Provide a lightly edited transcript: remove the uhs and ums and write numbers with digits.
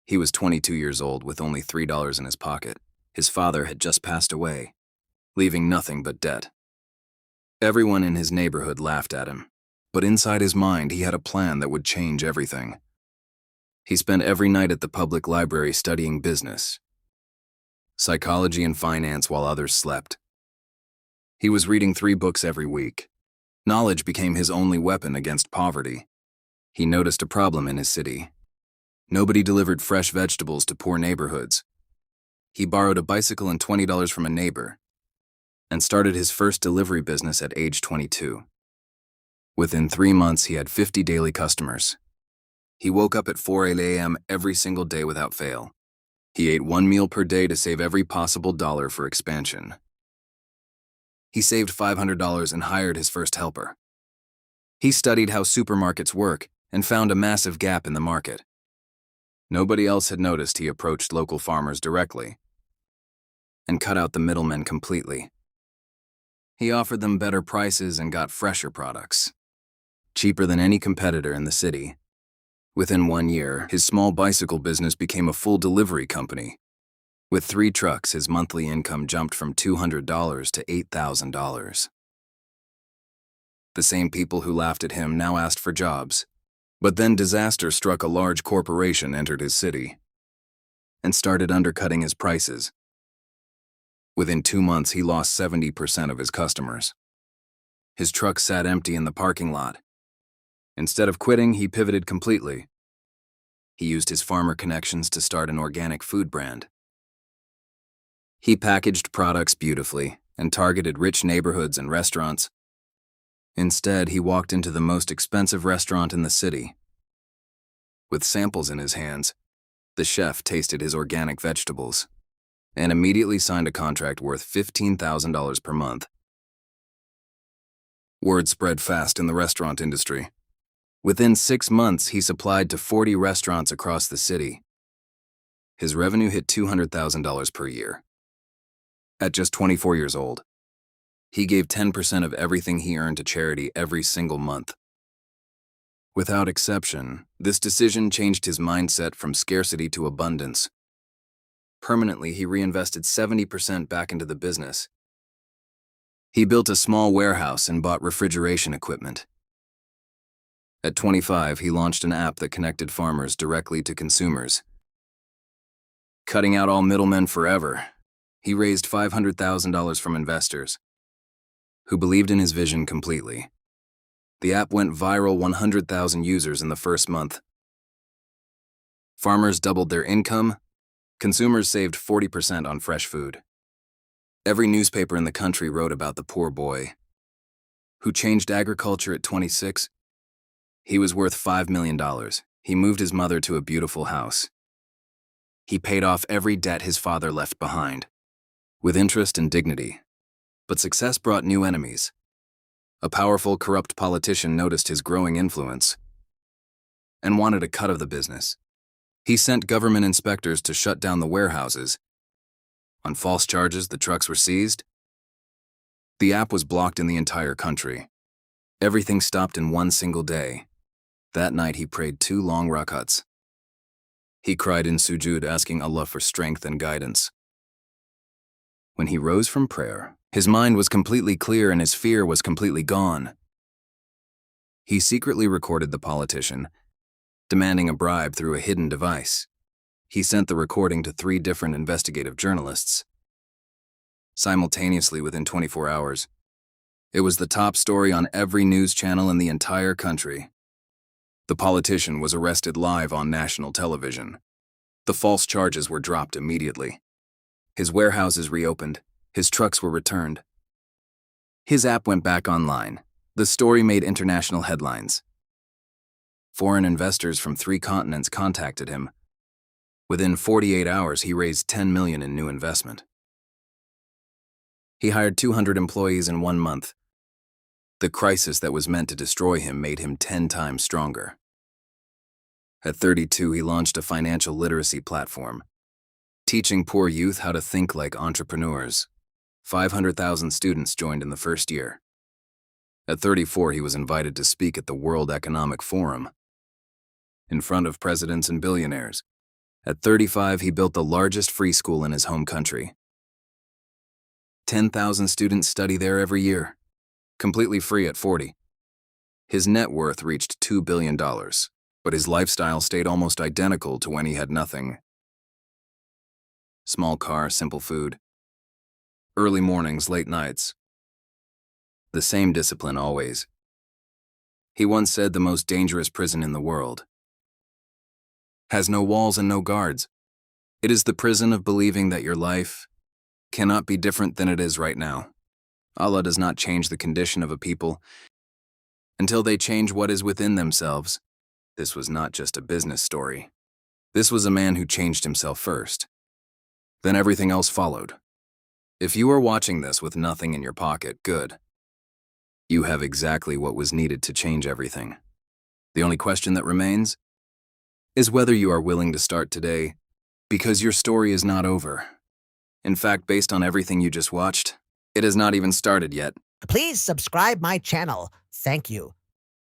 He was 22 years old with only $3 in his pocket. His father had just passed away, leaving nothing but debt. Everyone in his neighborhood laughed at him, but inside his mind he had a plan that would change everything. He spent every night at the public library studying business, psychology and finance while others slept. He was reading 3 books every week. Knowledge became his only weapon against poverty. He noticed a problem in his city. Nobody delivered fresh vegetables to poor neighborhoods. He borrowed a bicycle and $20 from a neighbor and started his first delivery business at age 22. Within 3 months, he had 50 daily customers. He woke up at 4 a.m. every single day without fail. He ate 1 meal per day to save every possible dollar for expansion. He saved $500 and hired his first helper. He studied how supermarkets work and found a massive gap in the market. Nobody else had noticed he approached local farmers directly and cut out the middlemen completely. He offered them better prices and got fresher products, cheaper than any competitor in the city. Within 1 year, his small bicycle business became a full delivery company. With 3 trucks, his monthly income jumped from $200 to $8,000. The same people who laughed at him now asked for jobs. But then disaster struck. A large corporation entered his city and started undercutting his prices. Within 2 months, he lost 70% of his customers. His truck sat empty in the parking lot. Instead of quitting, he pivoted completely. He used his farmer connections to start an organic food brand. He packaged products beautifully and targeted rich neighborhoods and restaurants. Instead, he walked into the most expensive restaurant in the city. With samples in his hands, the chef tasted his organic vegetables and immediately signed a contract worth $15,000 per month. Word spread fast in the restaurant industry. Within 6 months, he supplied to 40 restaurants across the city. His revenue hit $200,000 per year. At just 24 years old, he gave 10% of everything he earned to charity every single month. Without exception, this decision changed his mindset from scarcity to abundance. Permanently, he reinvested 70% back into the business. He built a small warehouse and bought refrigeration equipment. At 25, he launched an app that connected farmers directly to consumers. Cutting out all middlemen forever, he raised $500,000 from investors who believed in his vision completely. The app went viral, 100,000 users in the first month. Farmers doubled their income. Consumers saved 40% on fresh food. Every newspaper in the country wrote about the poor boy who changed agriculture at 26. He was worth $5 million. He moved his mother to a beautiful house. He paid off every debt his father left behind, with interest and dignity. But success brought new enemies. A powerful, corrupt politician noticed his growing influence and wanted a cut of the business. He sent government inspectors to shut down the warehouses. On false charges, the trucks were seized. The app was blocked in the entire country. Everything stopped in one single day. That night, he prayed 2 long rakats. He cried in sujud, asking Allah for strength and guidance. When he rose from prayer, his mind was completely clear and his fear was completely gone. He secretly recorded the politician, demanding a bribe through a hidden device. He sent the recording to 3 different investigative journalists. Simultaneously, within 24 hours, it was the top story on every news channel in the entire country. The politician was arrested live on national television. The false charges were dropped immediately. His warehouses reopened. His trucks were returned. His app went back online. The story made international headlines. Foreign investors from 3 continents contacted him. Within 48 hours, he raised $10 million in new investment. He hired 200 employees in 1 month. The crisis that was meant to destroy him made him 10 times stronger. At 32, he launched a financial literacy platform, teaching poor youth how to think like entrepreneurs. 500,000 students joined in the first year. At 34, he was invited to speak at the World Economic Forum in front of presidents and billionaires. At 35, he built the largest free school in his home country. 10,000 students study there every year, completely free at 40. His net worth reached $2 billion, but his lifestyle stayed almost identical to when he had nothing. Small car, simple food. Early mornings, late nights. The same discipline always. He once said the most dangerous prison in the world has no walls and no guards. It is the prison of believing that your life cannot be different than it is right now. Allah does not change the condition of a people until they change what is within themselves. This was not just a business story. This was a man who changed himself first. Then everything else followed. If you are watching this with nothing in your pocket, good. You have exactly what was needed to change everything. The only question that remains is whether you are willing to start today, because your story is not over. In fact, based on everything you just watched, it has not even started yet. Please subscribe my channel. Thank you.